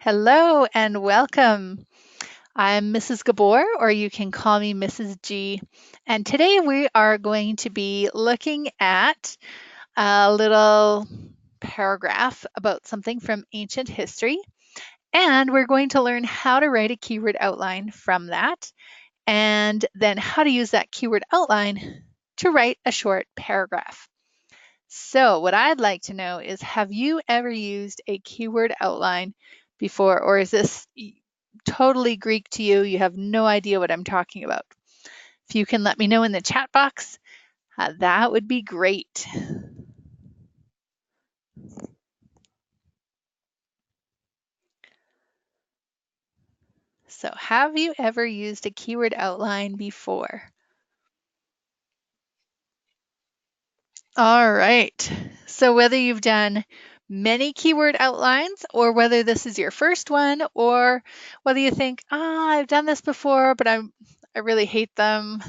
Hello and welcome. I'm Mrs. Gabor, or you can call me Mrs. G. And today we are going to be looking at a little paragraph about something from ancient history. And we're going to learn how to write a keyword outline from that, and then how to use that keyword outline to write a short paragraph. So, what I'd like to know is, have you ever used a keyword outline before, or is this totally Greek to you? You have no idea what I'm talking about. If you can let me know in the chat box, that would be great. So, have you ever used a keyword outline before? All right. So, whether you've done many keyword outlines or whether this is your first one, or whether you think, I've done this before, but I really hate them.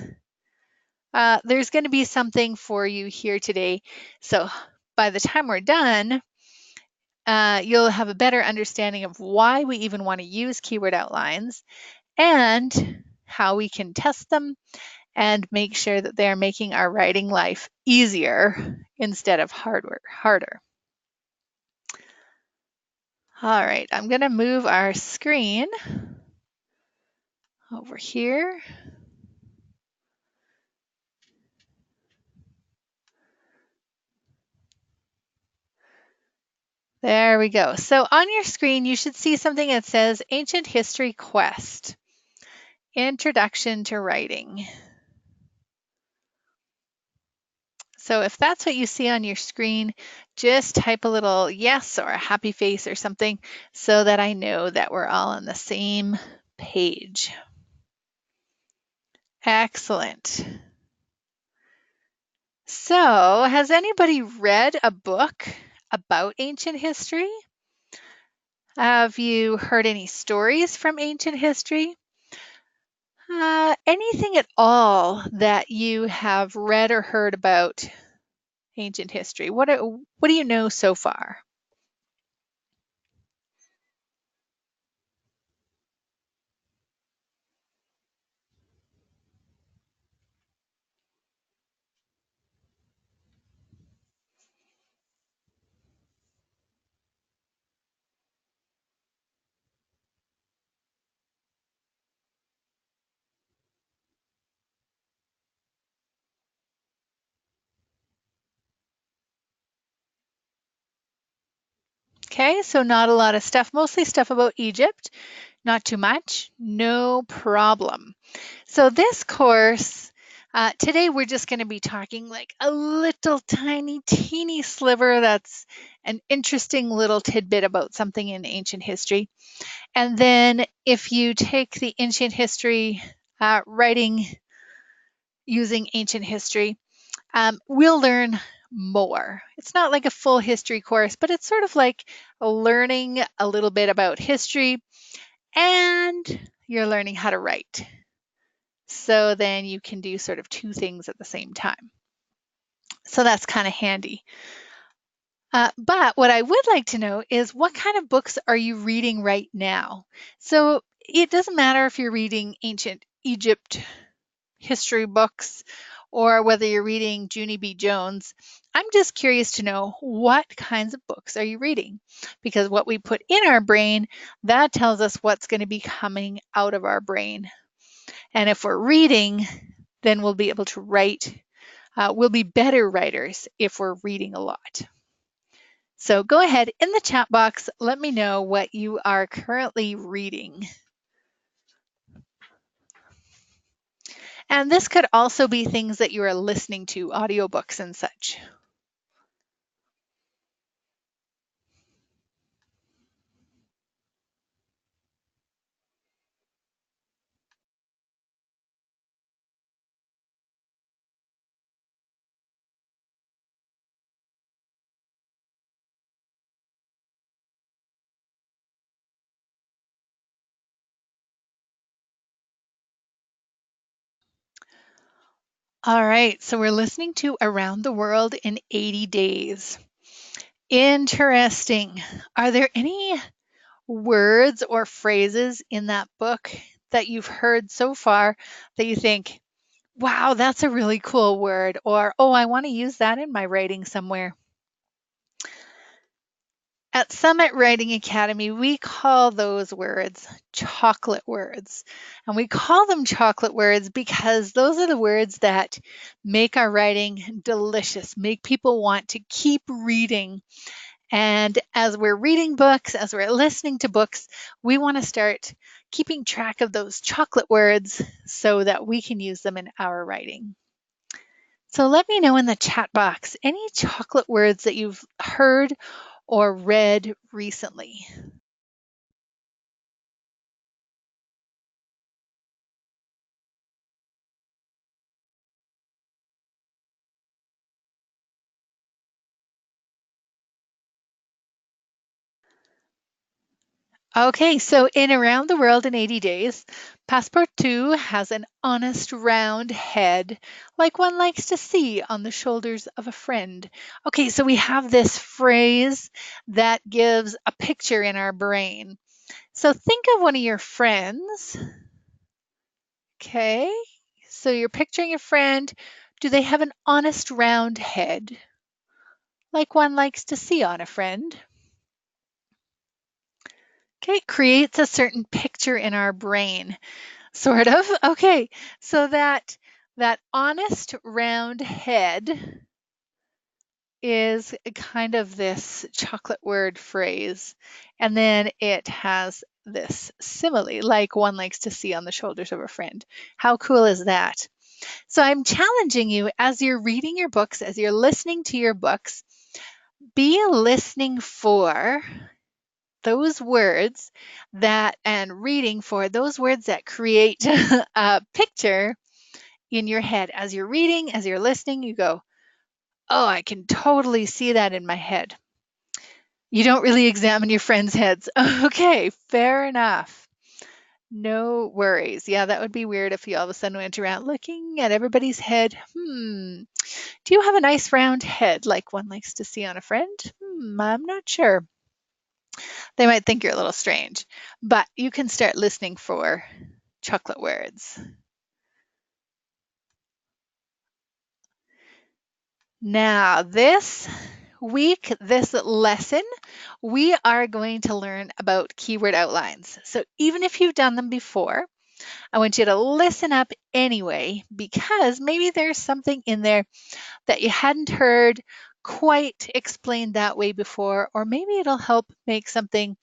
There's going to be something for you here today. So by the time we're done, you'll have a better understanding of why we even want to use keyword outlines and how we can test them and make sure that they're making our writing life easier instead of harder. All right, I'm going to move our screen over here. There we go. So on your screen, you should see something that says Ancient History Quest, Introduction to Writing. So if that's what you see on your screen, just type a little yes or a happy face or something so that I know that we're all on the same page. Excellent. So has anybody read a book about ancient history? Have you heard any stories from ancient history? Anything at all that you have read or heard about ancient history? What do you know so far? Okay, so not a lot of stuff, mostly stuff about Egypt, not too much, no problem. So this course, today we're just going to be talking like a little tiny, teeny sliver that's an interesting little tidbit about something in ancient history. And then if you take the ancient history writing using ancient history, we'll learn more. It's not like a full history course, but it's sort of like learning a little bit about history, and you're learning how to write. So then you can do sort of two things at the same time. So that's kind of handy. But what I would like to know is, what kind of books are you reading right now? So it doesn't matter if you're reading ancient Egypt history books or whether you're reading Junie B. Jones. I'm just curious to know, what kinds of books are you reading? Because what we put in our brain, that tells us what's going to be coming out of our brain. And if we're reading, then we'll be able to write. We'll be better writers if we're reading a lot. So go ahead in the chat box, let me know what you are currently reading. And this could also be things that you are listening to, audiobooks and such. All right, so we're listening to Around the World in 80 Days. Interesting. Are there any words or phrases in that book that you've heard so far that you think, wow, that's a really cool word, or oh, I want to use that in my writing somewhere? At Summit Writing Academy, we call those words chocolate words. And we call them chocolate words because those are the words that make our writing delicious, make people want to keep reading. And as we're reading books, as we're listening to books, we want to start keeping track of those chocolate words so that we can use them in our writing. So let me know in the chat box any chocolate words that you've heard or read recently. Okay, so in Around the World in 80 Days, Passepartout has an honest round head, like one likes to see on the shoulders of a friend. Okay, so we have this phrase that gives a picture in our brain. So think of one of your friends. Okay, so you're picturing a friend. Do they have an honest round head, like one likes to see on a friend? Okay, it creates a certain picture in our brain. Sort of. Okay. So that honest round head is kind of this chocolate word phrase. And then it has this simile, like one likes to see on the shoulders of a friend. How cool is that? So I'm challenging you as you're reading your books, as you're listening to your books, be listening for those words that and reading for those words that create a picture in your head. As you're reading, as you're listening, you go, oh, I can totally see that in my head. You don't really examine your friends' heads. Okay, fair enough. No worries. Yeah, that would be weird if you all of a sudden went around looking at everybody's head. Do you have a nice round head like one likes to see on a friend? I'm not sure. They might think you're a little strange, but you can start listening for chocolate words. Now, this week, this lesson, we are going to learn about keyword outlines. So even if you've done them before, I want you to listen up anyway, because maybe there's something in there that you hadn't heard quite explained that way before, or maybe it'll help make something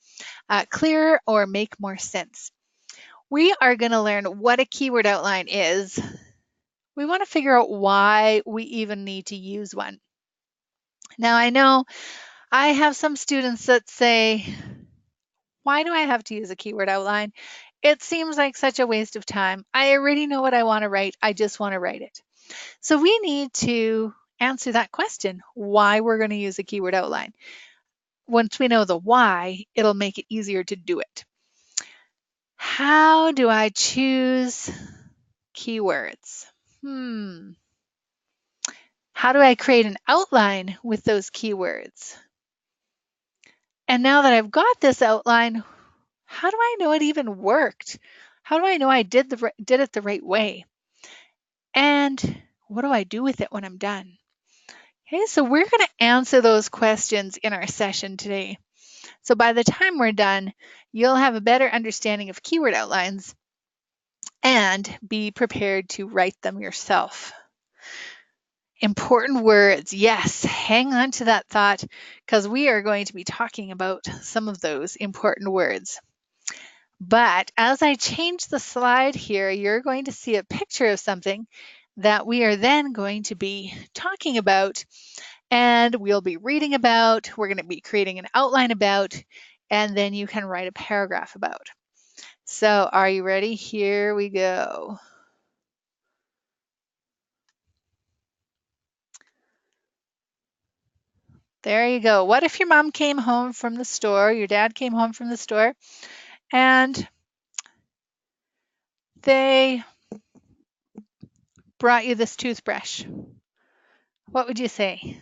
clearer or make more sense. We are going to learn what a keyword outline is. We want to figure out why we even need to use one. Now, I know I have some students that say, why do I have to use a keyword outline? It seems like such a waste of time. I already know what I want to write. I just want to write it. So we need to answer that question, why we're going to use a keyword outline. Once we know the why, it'll make it easier to do it. How do I choose keywords? How do I create an outline with those keywords? And now that I've got this outline, how do I know it even worked? How do I know I did it the right way? And what do I do with it when I'm done? Okay, so we're going to answer those questions in our session today. So by the time we're done, you'll have a better understanding of keyword outlines and be prepared to write them yourself. Important words. Yes, hang on to that thought because we are going to be talking about some of those important words. But as I change the slide here, you're going to see a picture of something that we are then going to be talking about, and we'll be reading about, we're going to be creating an outline about, and then you can write a paragraph about. So are you ready? Here we go. There you go. What if your mom came home from the store, your dad came home from the store, and they brought you this toothbrush? What would you say?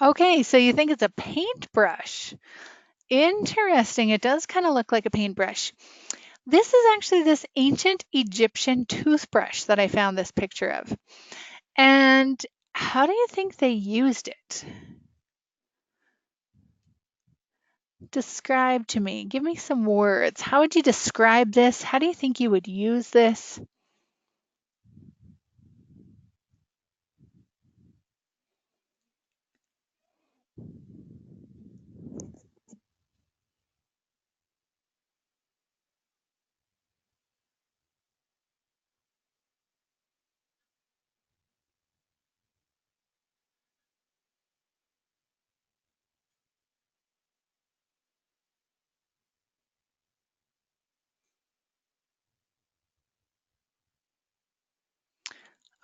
Okay, so you think it's a paintbrush. Interesting. It does kind of look like a paintbrush. This is actually this ancient Egyptian toothbrush that I found this picture of. And how do you think they used it? Describe to me. Give me some words. How would you describe this? How do you think you would use this?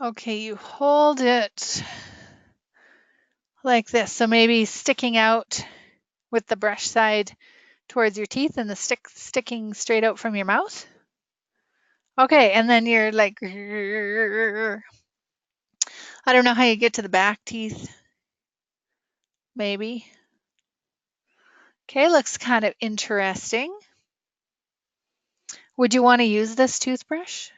Okay, you hold it like this. So maybe sticking out with the brush side towards your teeth and the stick sticking straight out from your mouth. Okay, and then you're like, I don't know how you get to the back teeth, maybe. Okay, looks kind of interesting. Would you want to use this toothbrush?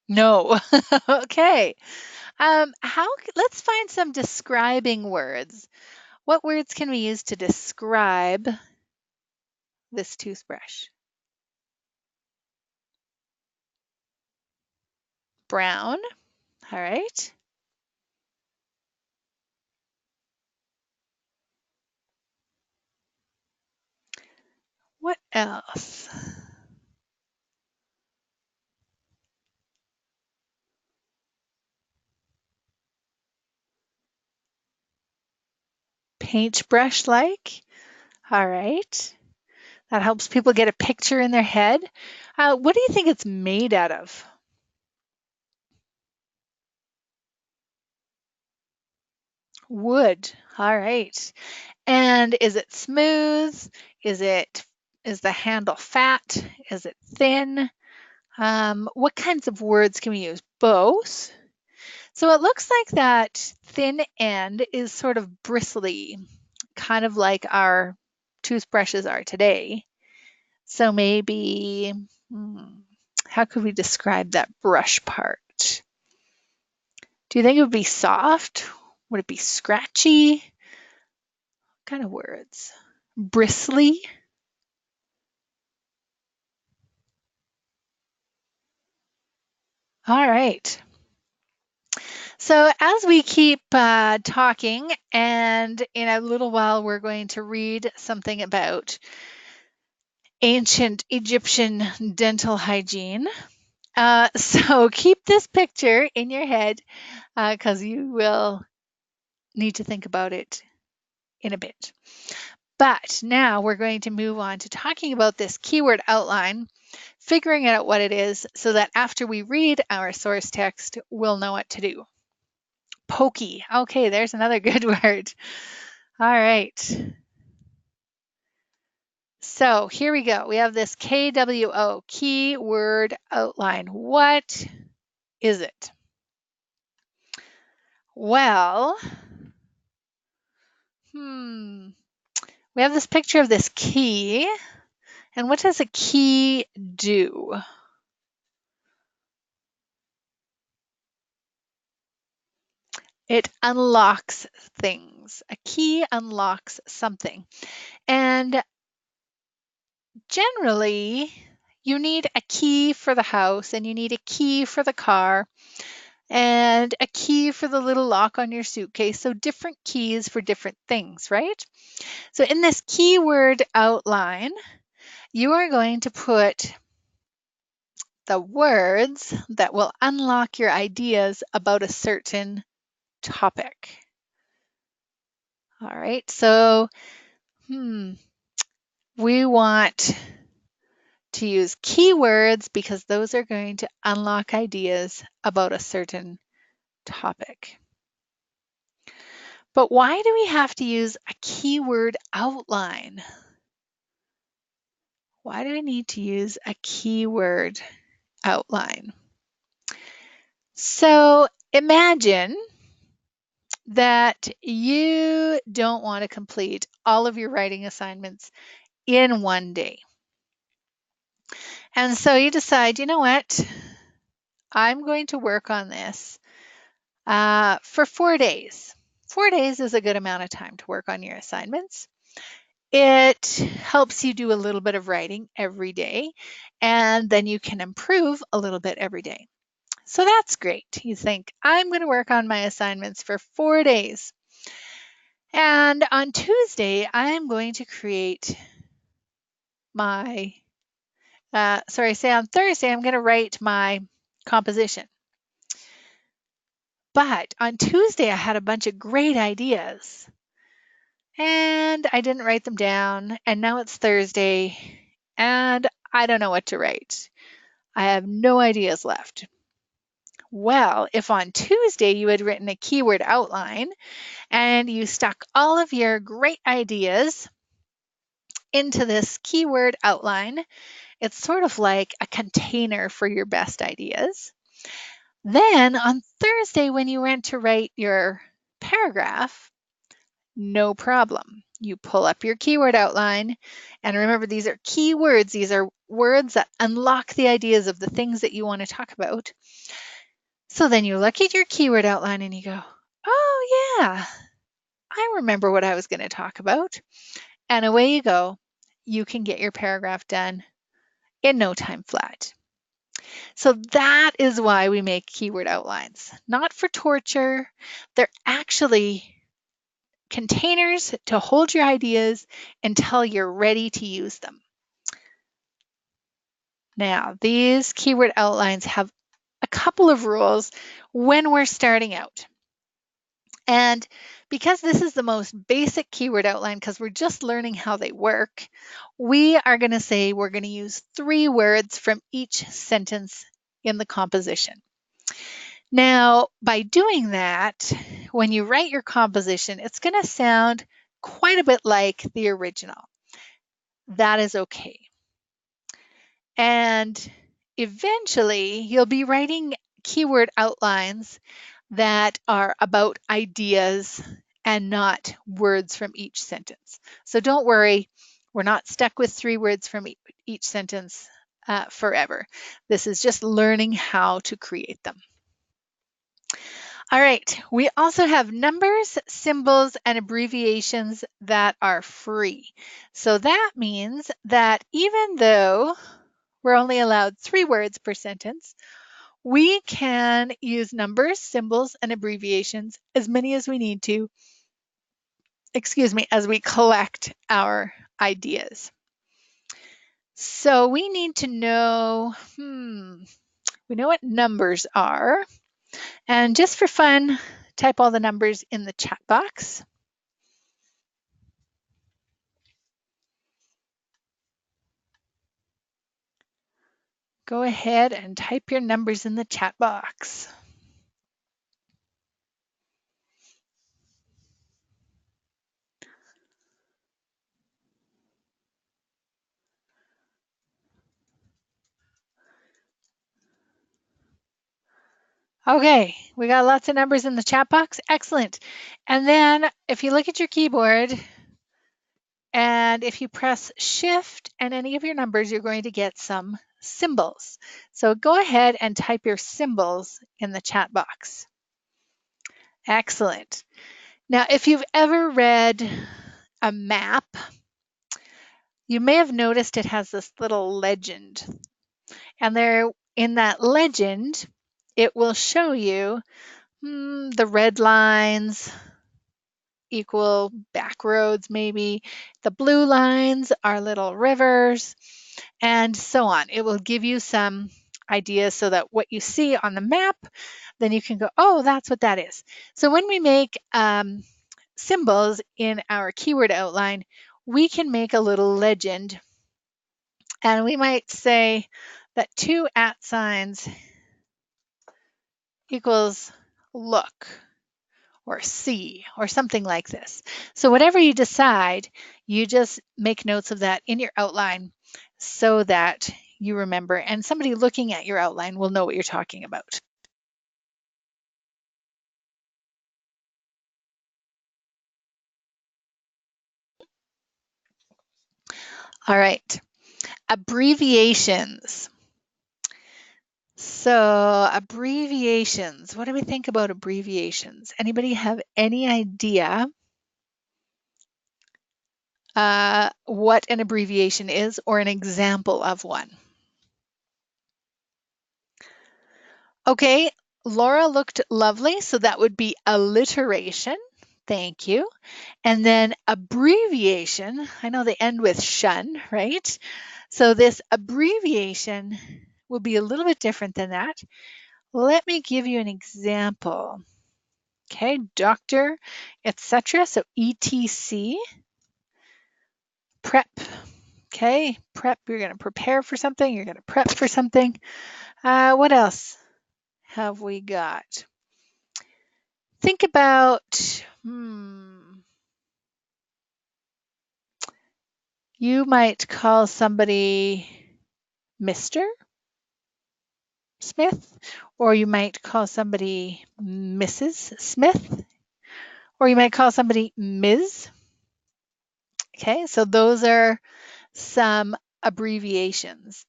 No. Okay. Let's find some describing words. What words can we use to describe this toothbrush? Brown. All right. What else? Paintbrush like. All right. That helps people get a picture in their head. What do you think it's made out of? Wood. All right. And is it smooth? Is it is the handle fat? Is it thin? What kinds of words can we use? Both. So it looks like that thin end is sort of bristly, kind of like our toothbrushes are today. So maybe, how could we describe that brush part? Do you think it would be soft? Would it be scratchy? What kind of words? Bristly? All right. So as we keep talking, and in a little while, we're going to read something about ancient Egyptian dental hygiene. So keep this picture in your head because you will need to think about it in a bit. But now we're going to move on to talking about this keyword outline, figuring out what it is so that after we read our source text, we'll know what to do. Pokey. Okay, there's another good word. All right. So here we go. We have this KWO, keyword outline. What is it? Well, we have this picture of this key. And what does a key do? It unlocks things. A key unlocks something. And generally, you need a key for the house and you need a key for the car and a key for the little lock on your suitcase. So different keys for different things, right? So in this keyword outline, you are going to put the words that will unlock your ideas about a certain topic. All right, so we want to use keywords because those are going to unlock ideas about a certain topic. But why do we have to use a keyword outline? Why do we need to use a keyword outline? So Imagine that you don't want to complete all of your writing assignments in one day. And so you decide, you know what? I'm going to work on this for 4 days. 4 days is a good amount of time to work on your assignments. It helps you do a little bit of writing every day, and then you can improve a little bit every day. So that's great. You think, I'm going to work on my assignments for 4 days. And on Tuesday, I'm going to create my, say on Thursday, I'm going to write my composition. But on Tuesday, I had a bunch of great ideas and I didn't write them down. And now it's Thursday and I don't know what to write. I have no ideas left. Well, if on Tuesday you had written a keyword outline and you stuck all of your great ideas into this keyword outline, it's sort of like a container for your best ideas. Then on Thursday, when you went to write your paragraph, no problem. You pull up your keyword outline, and remember, these are keywords. These are words that unlock the ideas of the things that you want to talk about. So then you look at your keyword outline and you go, oh, yeah, I remember what I was going to talk about. And away you go. You can get your paragraph done in no time flat. So that is why we make keyword outlines, not for torture. They're actually containers to hold your ideas until you're ready to use them. Now, these keyword outlines have a couple of rules when we're starting out. And because this is the most basic keyword outline, because we're just learning how they work, we are going to say we're going to use 3 words from each sentence in the composition. Now, by doing that, when you write your composition, it's going to sound quite a bit like the original. That is okay. And eventually, you'll be writing keyword outlines that are about ideas and not words from each sentence. So don't worry, we're not stuck with 3 words from each sentence forever. This is just learning how to create them. All right, we also have numbers, symbols, and abbreviations that are free. So that means that even though we're only allowed 3 words per sentence, we can use numbers, symbols, and abbreviations as many as we need to, as we collect our ideas. So we need to know, we know what numbers are. And just for fun, type all the numbers in the chat box. Go ahead and type your numbers in the chat box. Okay, we got lots of numbers in the chat box. Excellent. And then if you look at your keyboard and if you press Shift and any of your numbers, you're going to get some symbols. So go ahead and type your symbols in the chat box. Excellent. Now, if you've ever read a map, you may have noticed it has this little legend. And there in that legend, it will show you the red lines equal back roads, maybe. The blue lines are little rivers, and so on. It will give you some ideas so that what you see on the map, then you can go, oh, that's what that is. So when we make symbols in our keyword outline, we can make a little legend. And we might say that 2 @ equals look or see or something like this. So whatever you decide, you just make notes of that in your outline so that you remember and somebody looking at your outline will know what you're talking about. All right, abbreviations. So abbreviations, what do we think about abbreviations? Anybody have any idea what an abbreviation is or an example of one? Okay, Laura looked lovely, so that would be alliteration. Thank you. And then abbreviation, I know they end with shun, right? So this abbreviation will be a little bit different than that. Let me give you an example. Okay, doctor, etc. So ETC, prep. Okay, prep, you're going to prepare for something, you're going to prep for something. What else have we got? Think about, you might call somebody Mr. Smith, or you might call somebody Mrs. Smith, or you might call somebody Ms. Okay, so those are some abbreviations.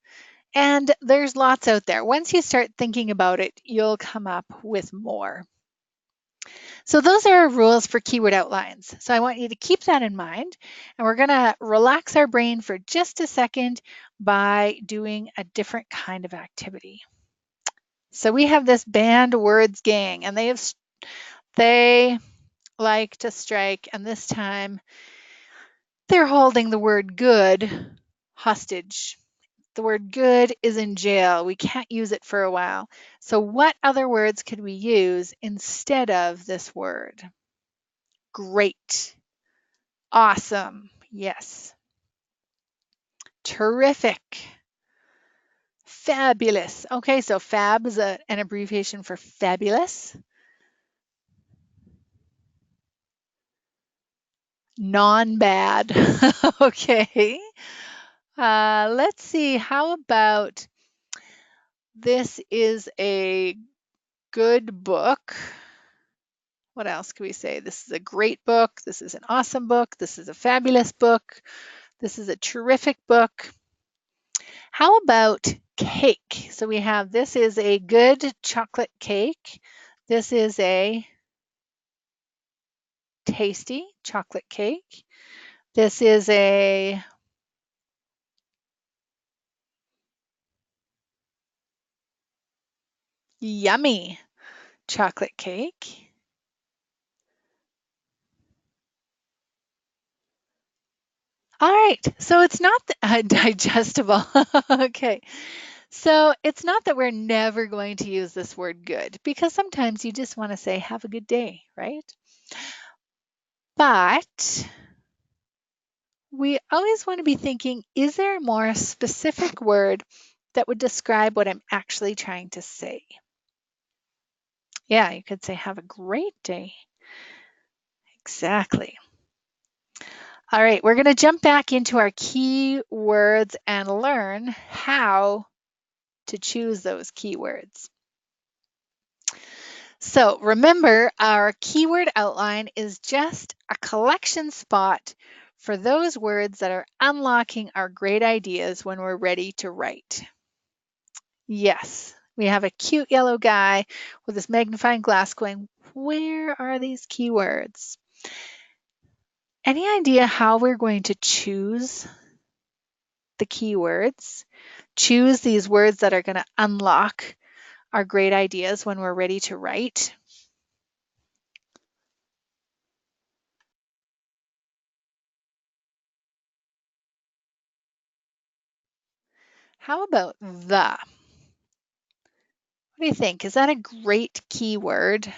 And there's lots out there. Once you start thinking about it, you'll come up with more. So those are our rules for keyword outlines. So I want you to keep that in mind. And we're going to relax our brain for just a second by doing a different kind of activity. So we have this banned words gang, and they like to strike, and this time they're holding the word good hostage. The word good is in jail. We can't use it for a while. So what other words could we use instead of this word? Great. Awesome. Yes. Terrific. Fabulous. Okay, so fab is an abbreviation for fabulous. Non-bad. Okay. Let's see. How about this is a good book. What else can we say? This is a great book. This is an awesome book. This is a fabulous book. This is a terrific book. How about cake? So we have, this is a good chocolate cake. This is a tasty chocolate cake. This is a yummy chocolate cake. All right, so it's not digestible. Okay, so it's not that we're never going to use this word good, because sometimes you just want to say have a good day, right? But we always want to be thinking, is there a more specific word that would describe what I'm actually trying to say? Yeah, you could say have a great day. Exactly. All right, we're going to jump back into our keywords and learn how to choose those keywords. So remember, our keyword outline is just a collection spot for those words that are unlocking our great ideas when we're ready to write. Yes, we have a cute yellow guy with this magnifying glass going, where are these keywords? Any idea how we're going to choose the keywords? Choose these words that are going to unlock our great ideas when we're ready to write? How about the? What do you think? Is that a great keyword?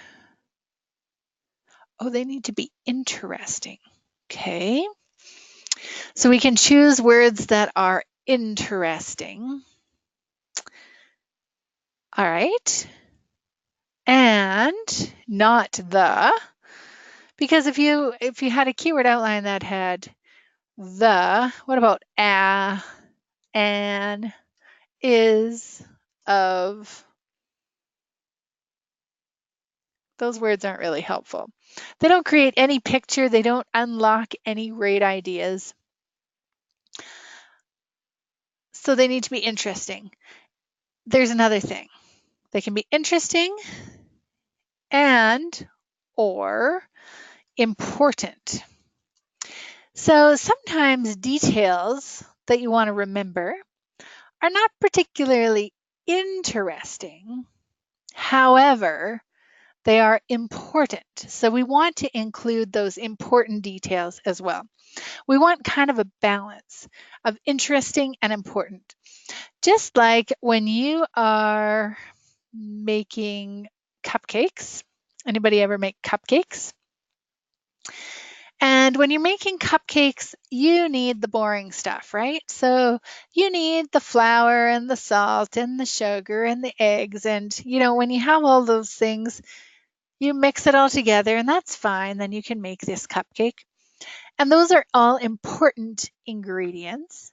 Oh, they need to be interesting. Okay. So we can choose words that are interesting. All right. And not the, because if you had a keyword outline that had the, what about a, an, is, of? Those words aren't really helpful. They don't create any picture. They don't unlock any great ideas. So they need to be interesting. There's another thing. They can be interesting and or important. So sometimes details that you want to remember are not particularly interesting. However, they are important. So we want to include those important details as well. We want kind of a balance of interesting and important. Just like when you are making cupcakes. Anybody ever make cupcakes? And when you're making cupcakes, you need the boring stuff, right? So you need the flour and the salt and the sugar and the eggs. And, when you have all those things, you mix it all together and that's fine. Then you can make this cupcake. And those are all important ingredients.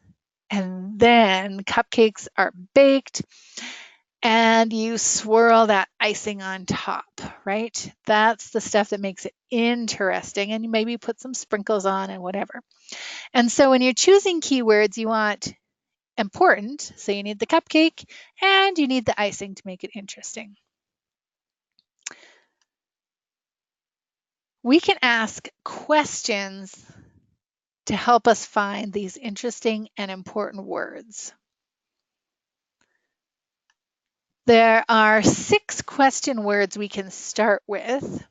And then cupcakes are baked and you swirl that icing on top, right? That's the stuff that makes it interesting. And you maybe put some sprinkles on and whatever. And so when you're choosing keywords, you want important. So you need the cupcake and you need the icing to make it interesting. We can ask questions to help us find these interesting and important words. There are 6 question words we can start with.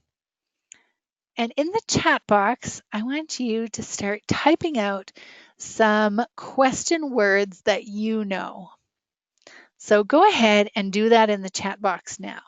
And in the chat box, I want you to start typing out some question words that you know. So go ahead and do that in the chat box now.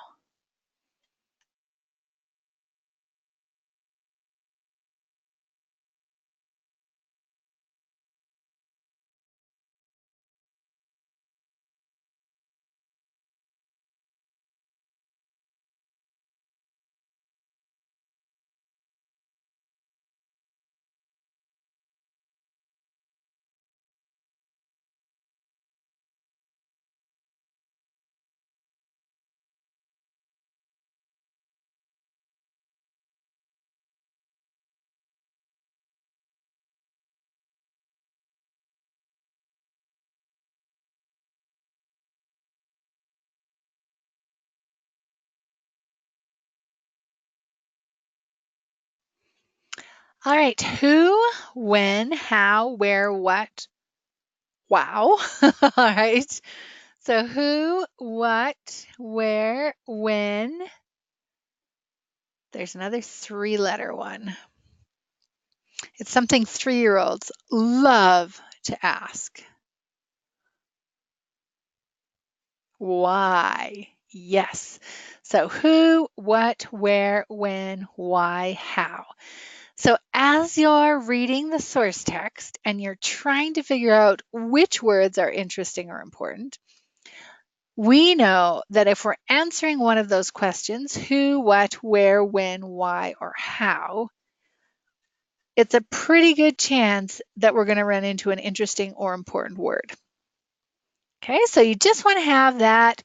All right, who, when, how, where, what, wow. All right, so who, what, where, when. There's another 3-letter one. It's something 3-year-olds love to ask. Why? Yes. So who, what, where, when, why, how. So as you're reading the source text and you're trying to figure out which words are interesting or important, we know that if we're answering one of those questions, who, what, where, when, why, or how, it's a pretty good chance that we're going to run into an interesting or important word. Okay, so you just want to have that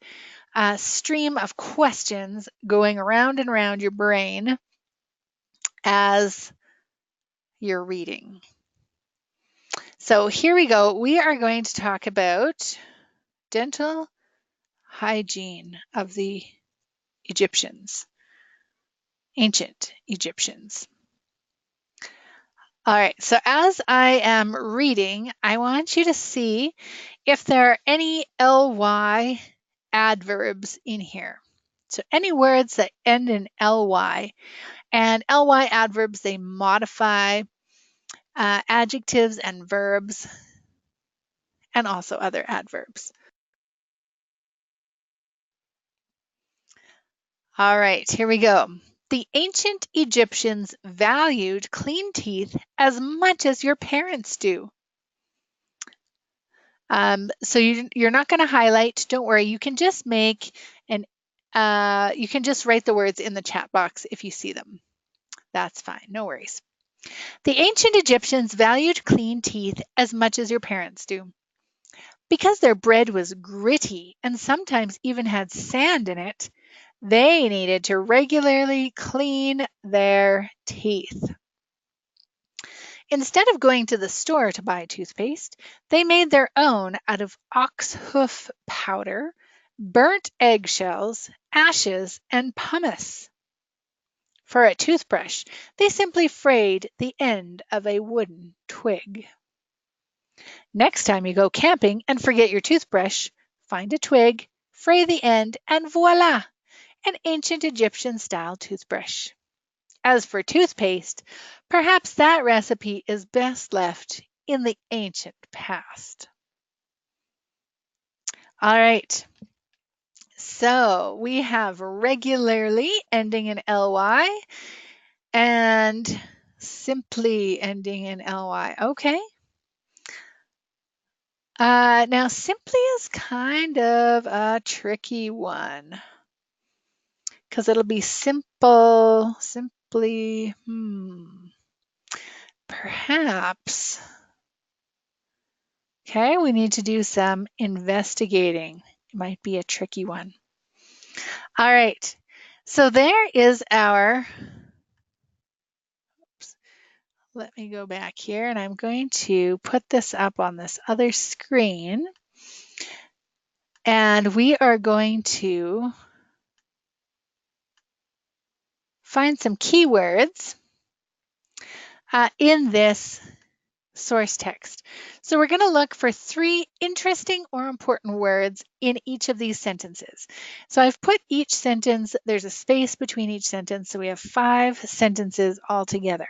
stream of questions going around and around your brain as you're reading. So here we go. We are going to talk about dental hygiene of the Egyptians, ancient Egyptians. All right, so as I am reading, I want you to see if there are any ly adverbs in here. So any words that end in ly, and ly adverbs, they modify adjectives and verbs and also other adverbs. All right, here we go. The ancient Egyptians valued clean teeth as much as your parents do. So you're not going to highlight. Don't worry. You can just make you can just write the words in the chat box if you see them. That's fine. No worries. The ancient Egyptians valued clean teeth as much as your parents do. Because their bread was gritty and sometimes even had sand in it, they needed to regularly clean their teeth. Instead of going to the store to buy toothpaste, they made their own out of ox hoof powder, burnt eggshells, ashes, and pumice. For a toothbrush, they simply frayed the end of a wooden twig. Next time you go camping and forget your toothbrush, find a twig, fray the end, and voila, an ancient Egyptian style toothbrush. As for toothpaste, perhaps that recipe is best left in the ancient past. All right, so we have regularly ending in ly and simply ending in ly. Okay. Now, simply is kind of a tricky one because it'll be simple, simply, perhaps. Okay, we need to do some investigating. It might be a tricky one. All right, so there is our, let me go back here and I'm going to put this up on this other screen. And we are going to find some keywords in this source text. So we're going to look for 3 interesting or important words in each of these sentences. So I've put each sentence, there's a space between each sentence, so we have 5 sentences altogether.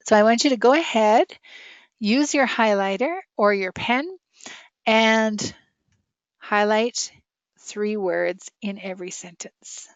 So I want you to go ahead, use your highlighter or your pen, and highlight 3 words in every sentence.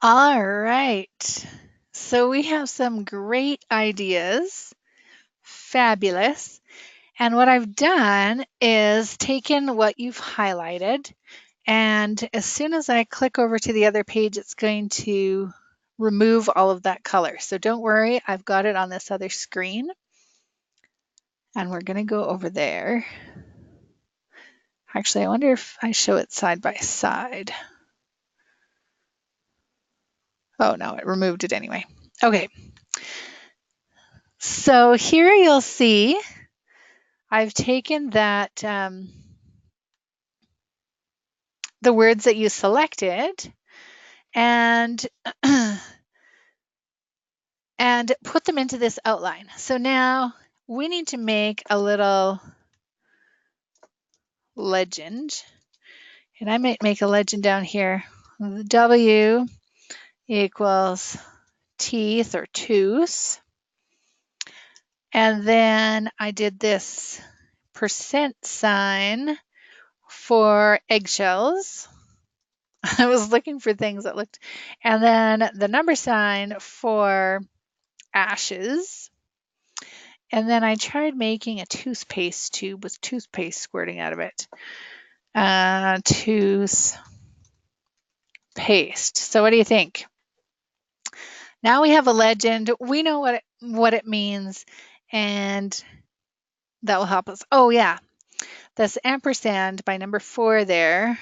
All right. So we have some great ideas. Fabulous. And what I've done is taken what you've highlighted, and as soon as I click over to the other page, it's going to remove all of that color. So don't worry, I've got it on this other screen. And we're going to go over there. Actually, I wonder if I show it side by side. Oh no, it removed it anyway. Okay. So here you'll see I've taken that the words that you selected and and put them into this outline. So now we need to make a little legend, and I might make a legend down here. W equals teeth or tooth. And then I did this percent sign for eggshells. I was looking for things that looked, and then the number sign for ashes. And then I tried making a toothpaste tube with toothpaste squirting out of it. Toothpaste. So what do you think? Now we have a legend. We know what it means, and that will help us. Oh yeah, this ampersand by number 4 there,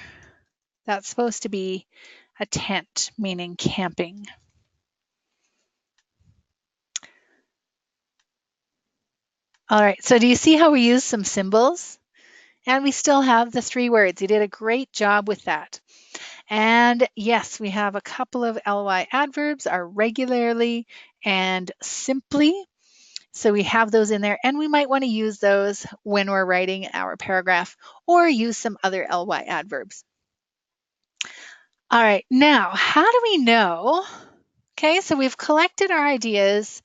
that's supposed to be a tent, meaning camping. All right, so do you see how we use some symbols? And we still have the 3 words. You did a great job with that. And yes, we have a couple of ly adverbs, are regularly and simply. So we have those in there, and we might want to use those when we're writing our paragraph or use some other ly adverbs. All right, now how do we know? Okay, so we've collected our ideas,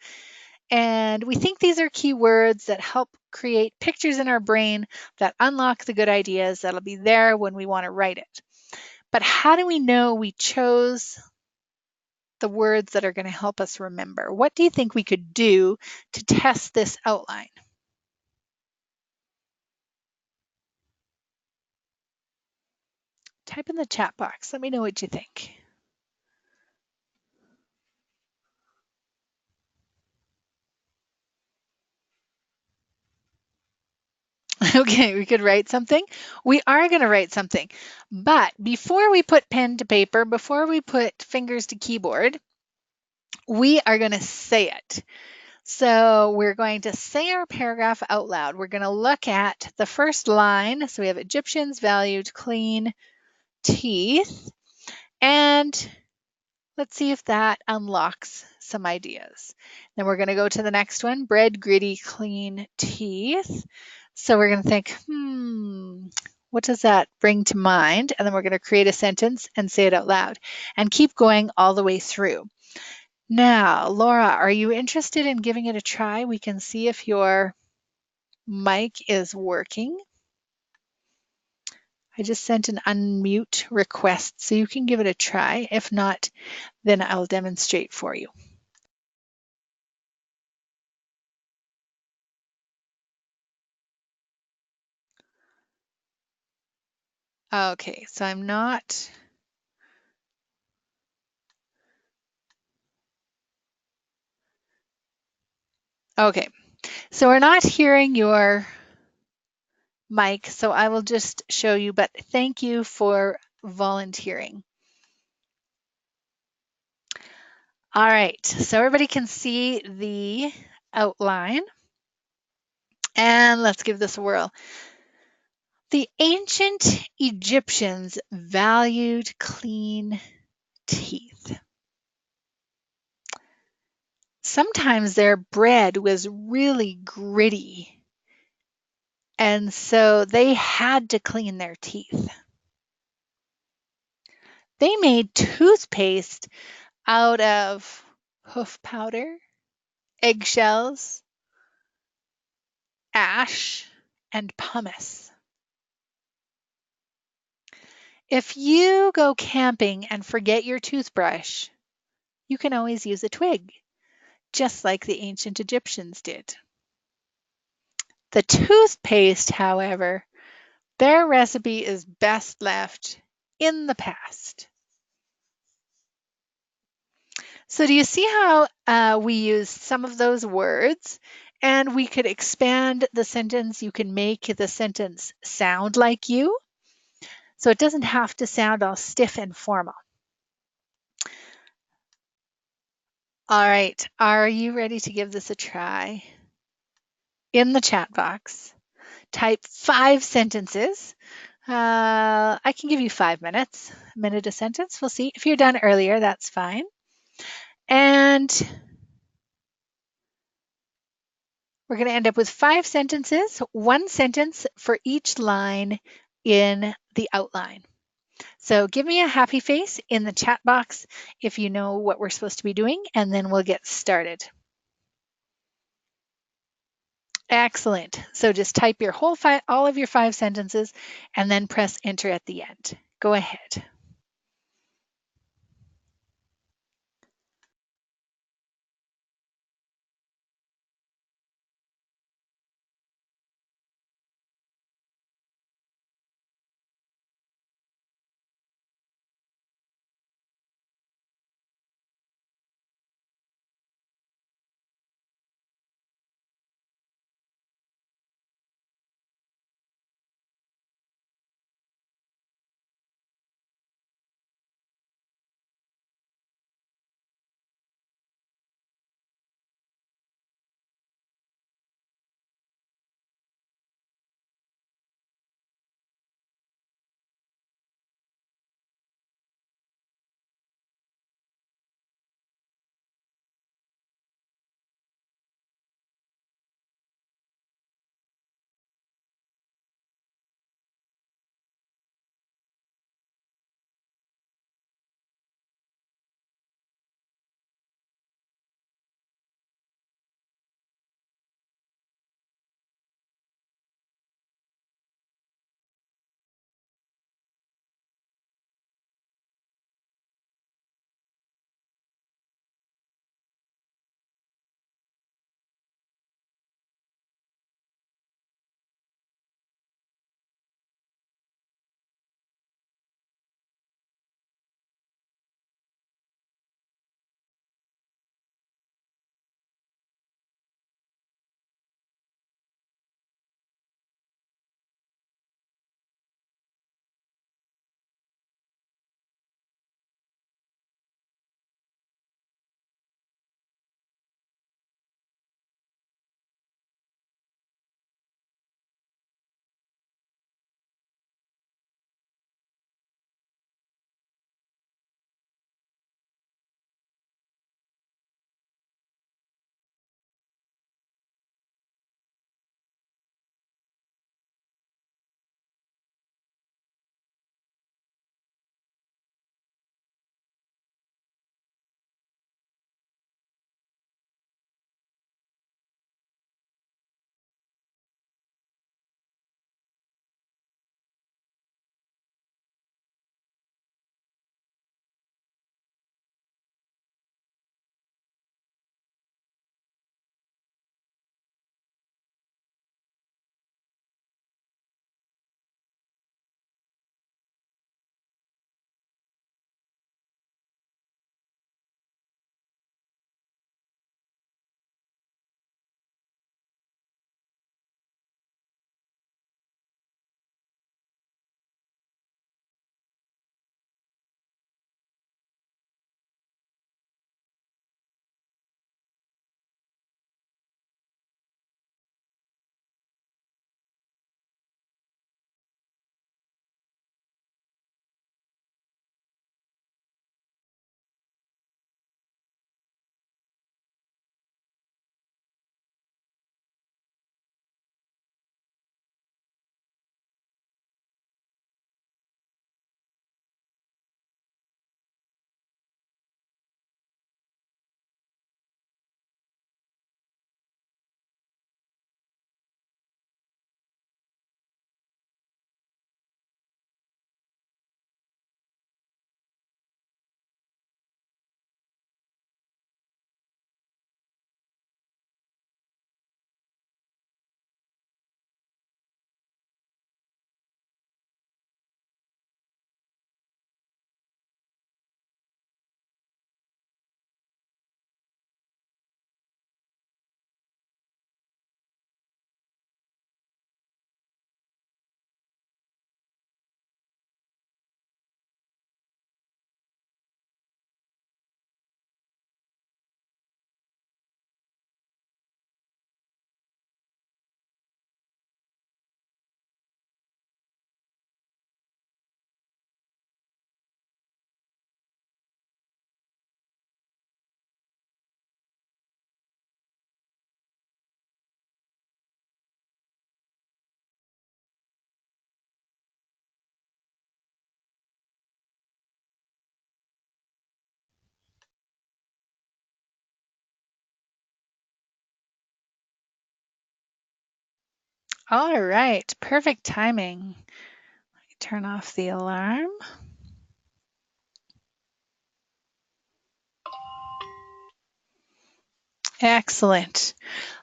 and we think these are keywords that help create pictures in our brain that unlock the good ideas that'll be there when we want to write it. But how do we know we chose the words that are going to help us remember? What do you think we could do to test this outline? Type in the chat box. Let me know what you think. Okay, we could write something. We are going to write something. But before we put pen to paper, before we put fingers to keyboard, we are going to say it. So we're going to say our paragraph out loud. We're going to look at the first line. So we have Egyptians valued clean teeth. And let's see if that unlocks some ideas. Then we're going to go to the next one, bread, gritty, clean teeth. So we're going to think, what does that bring to mind? And then we're going to create a sentence and say it out loud and keep going all the way through. Now, Laura, are you interested in giving it a try? We can see if your mic is working. I just sent an unmute request, so you can give it a try. If not, then I'll demonstrate for you. Okay, so I'm not. Okay, so we're not hearing your mic, so I will just show you, but thank you for volunteering. All right, so everybody can see the outline, and let's give this a whirl. The ancient Egyptians valued clean teeth. Sometimes their bread was really gritty, and so they had to clean their teeth. They made toothpaste out of hoof powder, eggshells, ash, and pumice. If you go camping and forget your toothbrush, you can always use a twig, just like the ancient Egyptians did. The toothpaste, however, their recipe is best left in the past. So do you see how we use some of those words and we could expand the sentence? You can make the sentence sound like you. So it doesn't have to sound all stiff and formal. All right, are you ready to give this a try? In the chat box, type 5 sentences. I can give you 5 minutes, a minute a sentence. We'll see. If you're done earlier, that's fine. And we're going to end up with 5 sentences, 1 sentence for each line in the outline. So give me a happy face in the chat box if you know what we're supposed to be doing, and then we'll get started. Excellent. So just type your all of your 5 sentences and then press enter at the end. Go ahead. All right, perfect timing. Let me turn off the alarm. Excellent.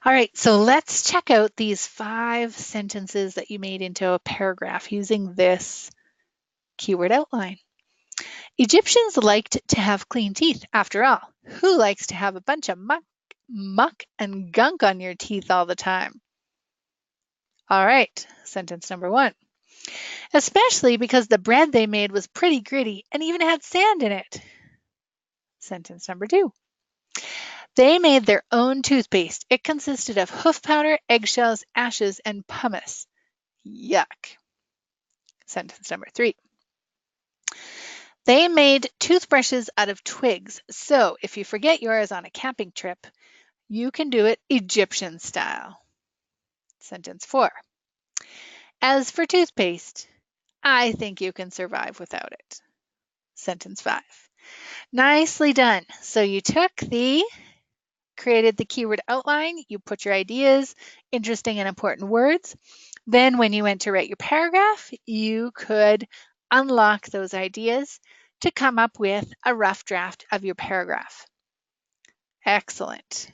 All right, so let's check out these 5 sentences that you made into a paragraph using this keyword outline. Egyptians liked to have clean teeth. After all, who likes to have a bunch of muck and gunk on your teeth all the time? All right, sentence number 1. Especially because the bread they made was pretty gritty and even had sand in it. Sentence number 2. They made their own toothpaste. It consisted of hoof powder, eggshells, ashes, and pumice. Yuck. Sentence number 3. They made toothbrushes out of twigs. So if you forget yours on a camping trip, you can do it Egyptian style. Sentence 4. As for toothpaste, I think you can survive without it. Sentence 5. Nicely done. So you created the keyword outline, you put your ideas, interesting and important words. Then when you went to write your paragraph, you could unlock those ideas to come up with a rough draft of your paragraph. Excellent.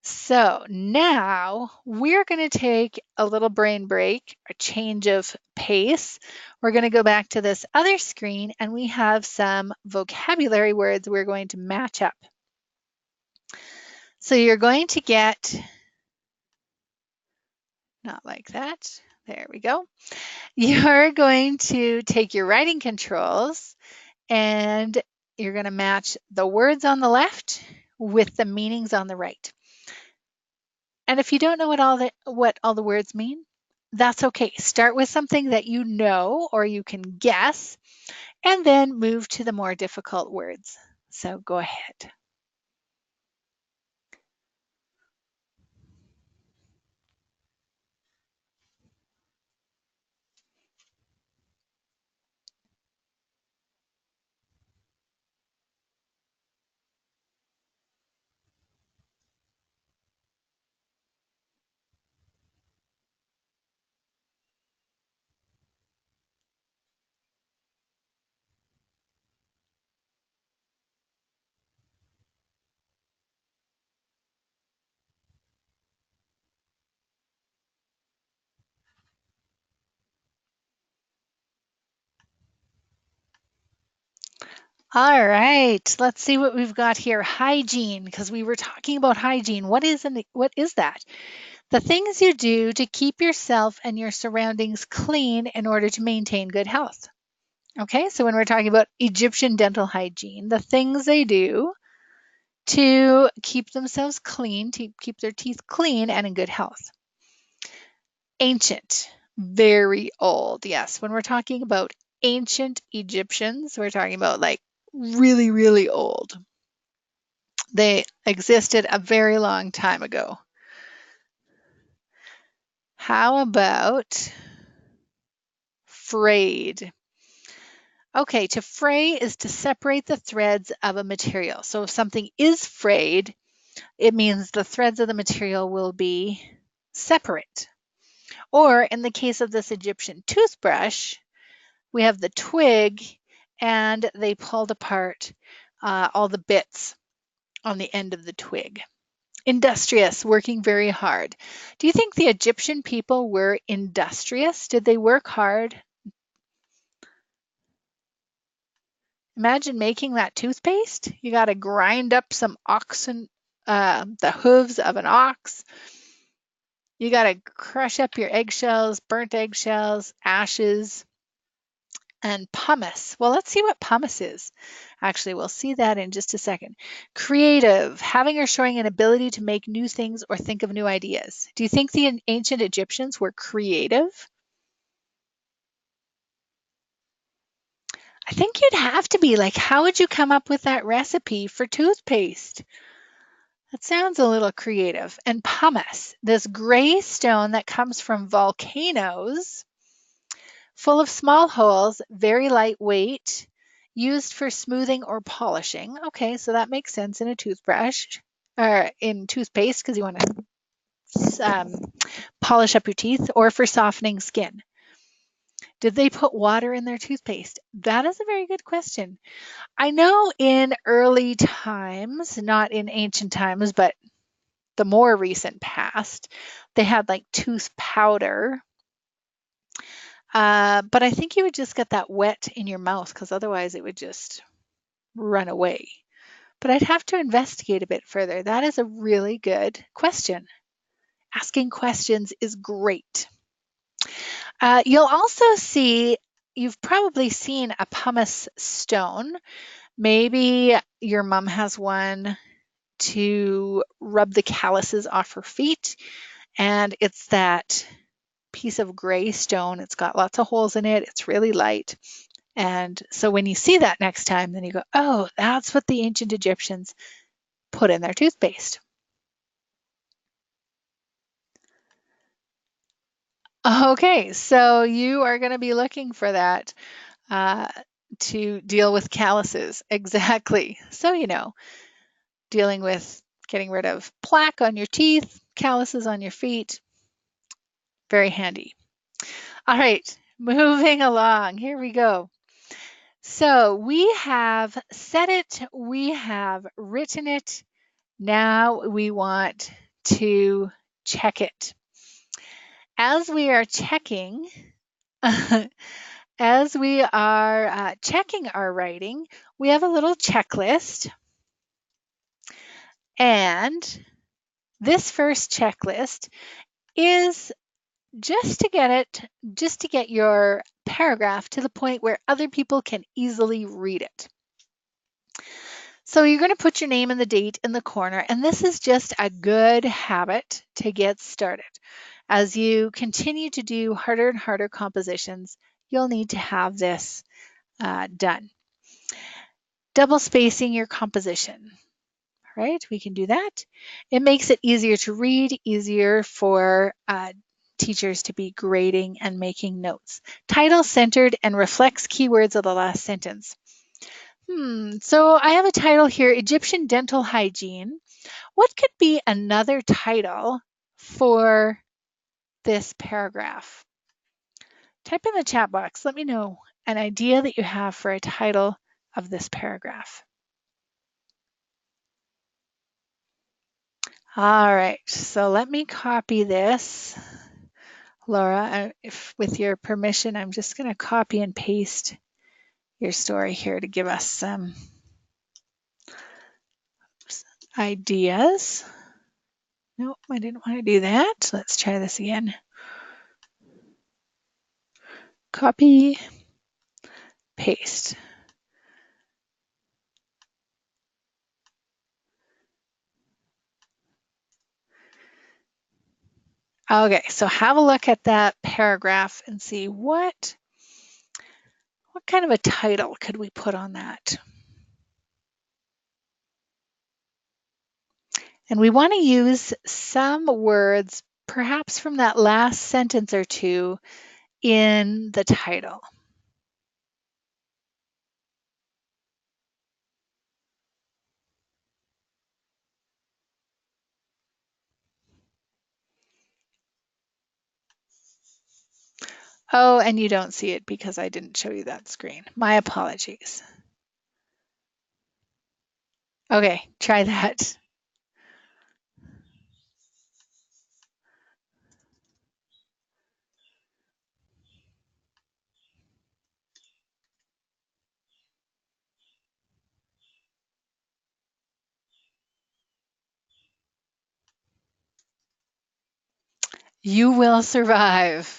So now we're going to take a little brain break, a change of pace. We're going to go back to this other screen and we have some vocabulary words we're going to match up. So you're going to get, not like that, there we go. You're going to take your writing controls and you're going to match the words on the left with the meanings on the right. And if you don't know what all the words mean, that's okay. Start with something that you know or you can guess, and then move to the more difficult words. So go ahead. All right, let's see what we've got here. Hygiene, because we were talking about hygiene. What is that? The things you do to keep yourself and your surroundings clean in order to maintain good health. Okay, so when we're talking about Egyptian dental hygiene, the things they do to keep themselves clean, to keep their teeth clean and in good health. Ancient, very old. Yes, when we're talking about ancient Egyptians, we're talking about like really, really old. They existed a very long time ago. How about frayed? Okay, to fray is to separate the threads of a material. So if something is frayed, it means the threads of the material will be separate. Or in the case of this Egyptian toothbrush, we have the twig and they pulled apart all the bits on the end of the twig. Industrious, working very hard. Do you think the Egyptian people were industrious? Did they work hard? Imagine making that toothpaste. You got to grind up some oxen, the hooves of an ox. You got to crush up your eggshells, burnt eggshells, ashes, and pumice. Well, let's see what pumice is. Actually, we'll see that in just a second. Creative, having or showing an ability to make new things or think of new ideas. Do you think the ancient Egyptians were creative? I think you'd have to be. Like, how would you come up with that recipe for toothpaste? That sounds a little creative. And pumice, this gray stone that comes from volcanoes, full of small holes, very lightweight, used for smoothing or polishing. Okay, so that makes sense in a toothbrush or in toothpaste because you want to polish up your teeth or for softening skin? Did they put water in their toothpaste? That is a very good question. I know in early times, not in ancient times, but the more recent past, they had like tooth powder. But I think you would just get that wet in your mouth because otherwise it would just run away. But I'd have to investigate a bit further. That is a really good question. Asking questions is great. You'll also see, you've probably seen a pumice stone. Maybe your mom has one to rub the calluses off her feet, and it's that piece of gray stone. It's got lots of holes in it. It's really light. And so when you see that next time, then you go, oh, that's what the ancient Egyptians put in their toothpaste. Okay, so you are going to be looking for that to deal with calluses. Exactly. So, dealing with getting rid of plaque on your teeth, calluses on your feet, very handy. All right, moving along. Here we go. So we have said it, we have written it. Now we want to check it. As we are checking, as we are checking our writing, we have a little checklist. And this first checklist is just to get your paragraph to the point where other people can easily read it. So you're going to put your name and the date in the corner, and this is just a good habit to get started. As you continue to do harder and harder compositions, you'll need to have this done. Double spacing your composition. Right, we can do that. It makes it easier to read, easier for teachers to be grading and making notes. Title centered and reflects keywords of the last sentence. So I have a title here, Egyptian Dental Hygiene. What could be another title for this paragraph? Type in the chat box. Let me know an idea that you have for a title of this paragraph. All right, so let me copy this. Laura, if with your permission, I'm just going to copy and paste your story here to give us some ideas. Nope, I didn't want to do that. Let's try this again. Copy, paste. Okay, so have a look at that paragraph and see what kind of a title could we put on that? And we want to use some words, perhaps from that last sentence or two, in the title. Oh, and you don't see it because I didn't show you that screen. My apologies. Okay, try that. You will survive.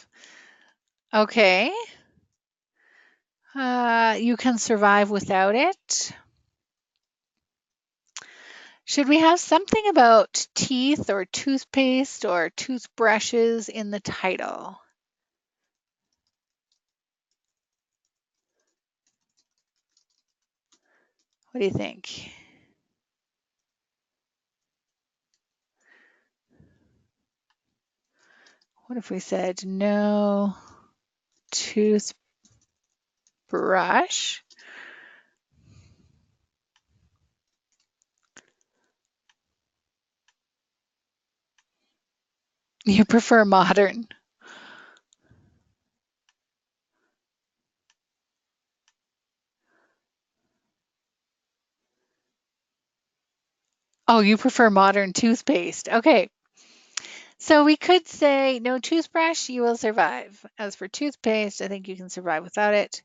Okay. You can survive without it. Should we have something about teeth or toothpaste or toothbrushes in the title? What do you think? What if we said no toothbrush? You prefer modern. Oh, you prefer modern toothpaste. Okay. So we could say no toothbrush, you will survive. As for toothpaste, I think you can survive without it.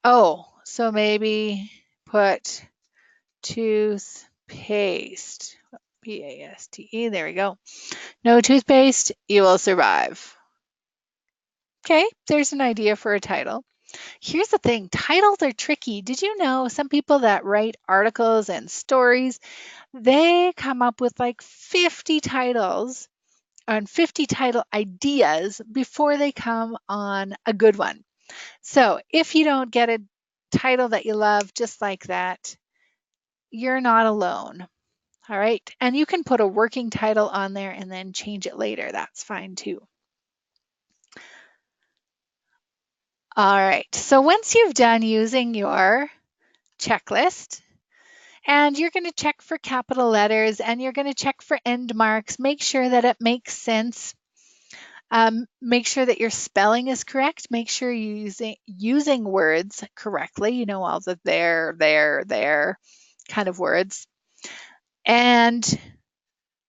Oh, so maybe put toothpaste. Paste. There we go. No toothpaste, you will survive. Okay, there's an idea for a title. Here's the thing, titles are tricky. Did you know some people that write articles and stories, they come up with like 50 titles and 50 title ideas before they come on a good one. So if you don't get a title that you love just like that, you're not alone. All right. And you can put a working title on there and then change it later. That's fine too. All right. So once you've done using your checklist, and you're going to check for capital letters and you're going to check for end marks, make sure that it makes sense. Make sure that your spelling is correct. Make sure you're using words correctly. You know, all the there kind of words. And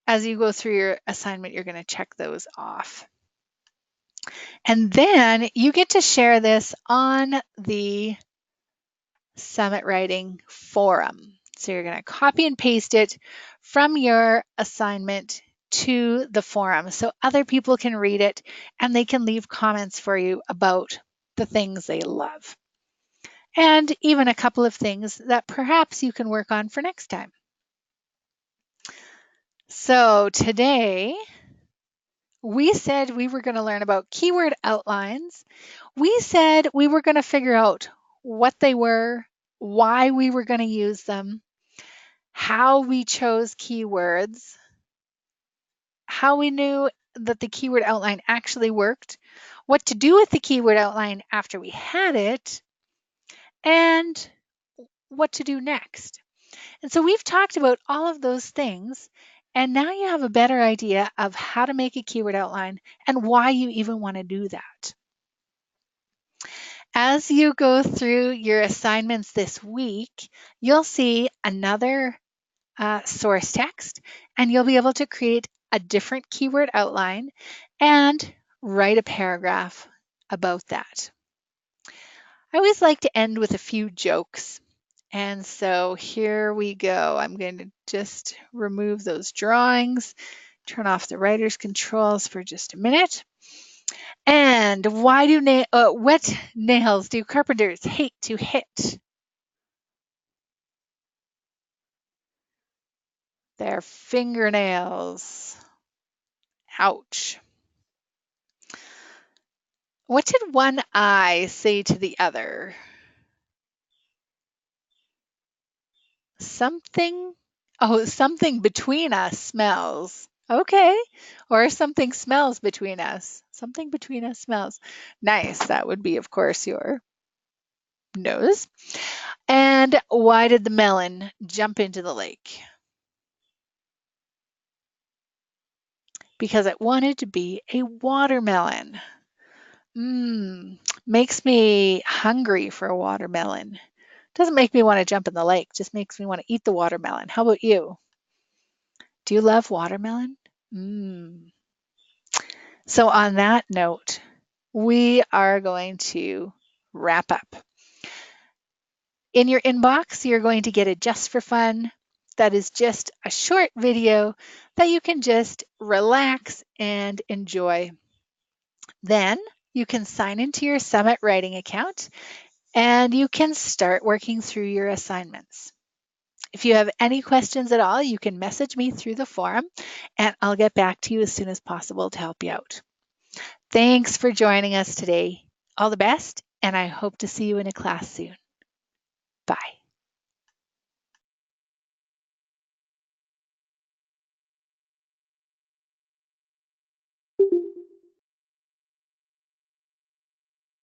as you go through your assignment, you're going to check those off. And then you get to share this on the Summit Writing Forum. So you're going to copy and paste it from your assignment to the forum so other people can read it and they can leave comments for you about the things they love. And even a couple of things that perhaps you can work on for next time. So today, we said we were going to learn about keyword outlines. We said we were going to figure out what they were, why we were going to use them, how we chose keywords, how we knew that the keyword outline actually worked, what to do with the keyword outline after we had it, and what to do next. And so we've talked about all of those things, and now you have a better idea of how to make a keyword outline and why you even want to do that. As you go through your assignments this week, you'll see another source text, and you'll be able to create a different keyword outline and write a paragraph about that. I always like to end with a few jokes. And so here we go. I'm going to just remove those drawings, turn off the writer's controls for just a minute. And why do wet nails do carpenters hate to hit? Their fingernails. Ouch. What did one eye say to the other? Something, something between us smells. Okay. Or something smells between us. Something between us smells. Nice. That would be, of course, your nose. And why did the melon jump into the lake? Because it wanted to be a watermelon. Makes me hungry for a watermelon. Doesn't make me want to jump in the lake, just makes me want to eat the watermelon. How about you? Do you love watermelon? So on that note, we are going to wrap up. In your inbox, you're going to get a Just for Fun. That is just a short video that you can just relax and enjoy. Then you can sign into your Summit Writing account and you can start working through your assignments. If you have any questions at all, you can message me through the forum and I'll get back to you as soon as possible to help you out. Thanks for joining us today. All the best, and I hope to see you in a class soon. Bye.